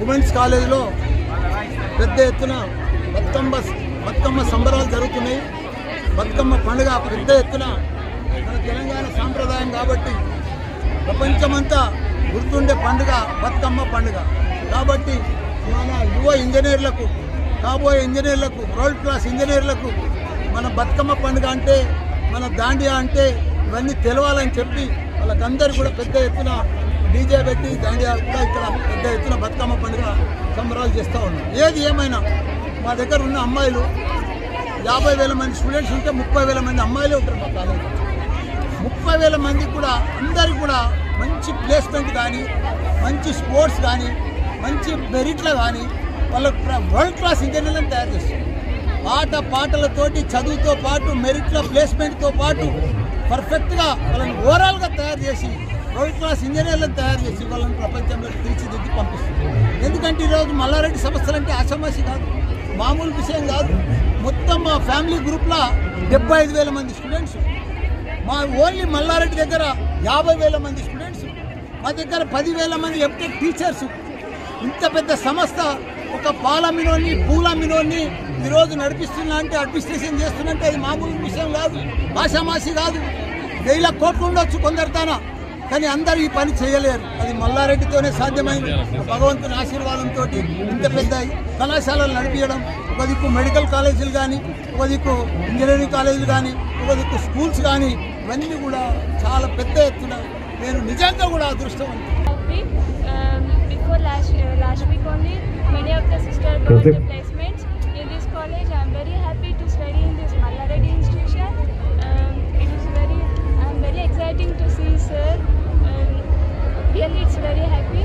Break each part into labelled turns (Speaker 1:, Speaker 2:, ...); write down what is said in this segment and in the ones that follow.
Speaker 1: Women's కాలేజీలో పెద్ద ఎత్తున బతుకమ్మ సంబరాలు జరుగుతున్నాయి. బతుకమ్మ పండుగ పెద్ద ఎత్తున మన తెలంగాణ సాంప్రదాయం కాబట్టి ప్రపంచమంతా గుర్తుండే పండుగ బతుకమ్మ పండుగ కాబట్టి మన యువ ఇంజనీర్లకు, కాబోయే ఇంజనీర్లకు, వరల్డ్ క్లాస్ ఇంజనీర్లకు మన బతుకమ్మ పండుగ అంటే, మన దాండియా అంటే ఇవన్నీ తెలవాలని చెప్పి వాళ్ళకందరూ కూడా పెద్ద ఎత్తున డీజే పెట్టి దాండియా కూడా ఇక్కడ పెద్ద ఎత్తున బతుకమ్మ పండుగ సంబరాలు చేస్తూ ఉన్నాం. ఏది ఏమైనా మా దగ్గర ఉన్న అమ్మాయిలు 50,000 మంది స్టూడెంట్స్ ఉంటే 30,000 మంది అమ్మాయిలే ఉంటారు మా కాలేజీలో. 30,000 మంది కూడా అందరికీ కూడా మంచి ప్లేస్మెంట్ కానీ, మంచి స్పోర్ట్స్ కానీ, మంచి మెరిట్లో కానీ వాళ్ళకు వరల్డ్ క్లాస్ ఇంజనీర్లను తయారు చేస్తారు. పాటలతోటి చదువుతో పాటు మెరిట్లో ప్లేస్మెంట్తో పాటు పర్ఫెక్ట్గా వాళ్ళని ఓవరాల్గా తయారు చేసి వరల్డ్ క్లాస్ ఇంజనీర్లను తయారు చేసి వాళ్ళని ప్రపంచంలో తీర్చిదిద్ది పంపిస్తుంది. ఎందుకంటే ఈరోజు మల్లారెడ్డి సంస్థలు అంటే ఆషామాషి కాదు, మామూలు విషయం కాదు. మొత్తం మా ఫ్యామిలీ గ్రూప్లో 75,000 మంది స్టూడెంట్స్, మా ఓన్లీ మల్లారెడ్డి దగ్గర 50,000 మంది స్టూడెంట్స్, మా దగ్గర 10,000 మంది ఎంటెక్ టీచర్స్. ఇంత పెద్ద సంస్థ ఒక పాలమ్మినోని పూలమ్మినోని ఈరోజు నడిపిస్తున్నా అంటే, అడ్మినిస్ట్రేషన్ చేస్తున్నంటే అది మామూలు విషయం కాదు, ఆషామాషి కాదు. 1,000 కోట్లు ఉండొచ్చు కొందరితాన, కానీ అందరూ ఈ పని చేయలేరు. అది మల్లారెడ్డితోనే సాధ్యమైంది. భగవంతుని ఆశీర్వాదంతో ఇంత పెద్ద కళాశాలలు నడిపించడం, ఒక దిక్కు మెడికల్ కాలేజీలు కానీ, ఒక దిక్కు ఇంజనీరింగ్ కాలేజీలు కానీ, ఒక దిక్కు స్కూల్స్ కానీ, ఇవన్నీ కూడా చాలా పెద్ద ఎత్తున నేను నిజంగా కూడా అదృష్టవంతుడు.
Speaker 2: Before last week only, many of the sisters got the placements in this college. I am very happy to study in this Mallareddy institution. I am very exciting to see sir. Really, it's very happy.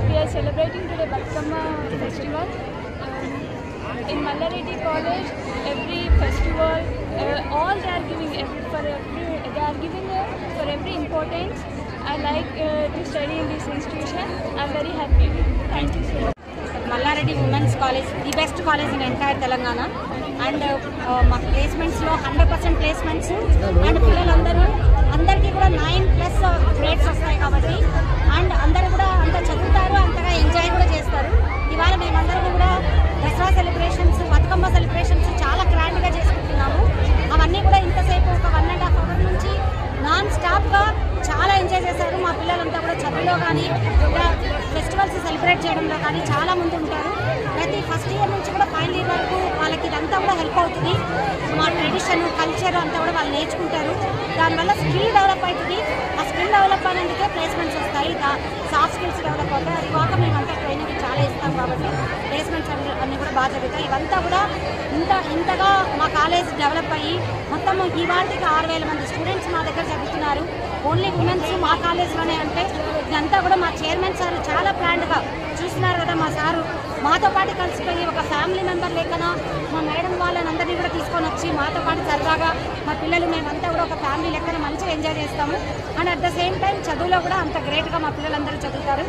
Speaker 2: We are celebrating today Batukamma festival. In Mallareddy College, every festival, all they are giving for every importance. I like to study in this institution. I am very happy. Thank you so much.
Speaker 3: Mallareddy Women's College, the best college in entire Telangana, and మా ప్లేస్మెంట్స్లో 100% placements and పిల్లలందరూ అందరికీ కూడా 9+ grades వస్తాయి కాబట్టి, and అందరూ కూడా అంత చదువుతారు, అంతగా ఎంజాయ్ కూడా చేస్తారు. ఇవాళ మేమందరం కూడా దసరా సెలబ్రేషన్స్, బతుకమ్మ సెలబ్రేషన్స్ చాలా గ్రాండ్గా చేసుకుంటున్నాము. అవన్నీ కూడా ఇంతసేపు ఒక 1.5 అవర్ నుంచి నాన్ స్టాప్గా చాలా ఎంజాయ్ చేశారు. మా పిల్లలంతా కూడా చదువులో కానీ, ఇంకా ఫెస్టివల్స్ సెలబ్రేట్ చేయడంలో కానీ చాలా ముందు ఉంటారు. ప్రతి ఫస్ట్ ఇయర్ నుంచి కూడా ఫైనల్ ఇయర్ వరకు వాళ్ళకి ఇదంతా కూడా హెల్ప్ అవుతుంది. మా ట్రెడిషన్, కల్చర్ అంతా కూడా వాళ్ళు నేర్చుకుంటారు. దానివల్ల స్కిల్ డెవలప్ అవుతుంది. ఆ స్కిల్ డెవలప్ అనేందుకే ప్లేస్మెంట్స్ వస్తాయి, సాఫ్ట్ స్కిల్స్ డెవలప్ అవుతాయి. అది కాక మేమంతా ట్రైనింగ్ చాలా ఇస్తాం కాబట్టి ప్లేస్మెంట్స్ అన్నీ కూడా బాగా జరుగుతాయి. ఇవంతా కూడా ఇంతగా మా కాలేజ్ డెవలప్ అయ్యి మొత్తం ఇవాళకి 6,000 మంది స్టూడెంట్స్ మా దగ్గర చదువుతున్నారు. ఓన్లీ ఉమెన్స్ మా కాలేజ్లోనే. అంటే ఇదంతా కూడా మా చైర్మన్ సార్ చాలా ప్లాన్డ్గా చూస్తున్నారు కదా. మా సారు మాతో పాటు కలిసిపోయి ఒక ఫ్యామిలీ మెంబర్ లేకనా మా మేడం వాళ్ళని అందరినీ కూడా తీసుకొని వచ్చి మాతో పాటు సరదాగా మా పిల్లలు మేమంతా కూడా ఒక ఫ్యామిలీ లెక్కన మంచిగా ఎంజాయ్ చేస్తాము. And at the same time చదువులో కూడా అంత గ్రేట్గా మా పిల్లలందరూ చదువుతారు.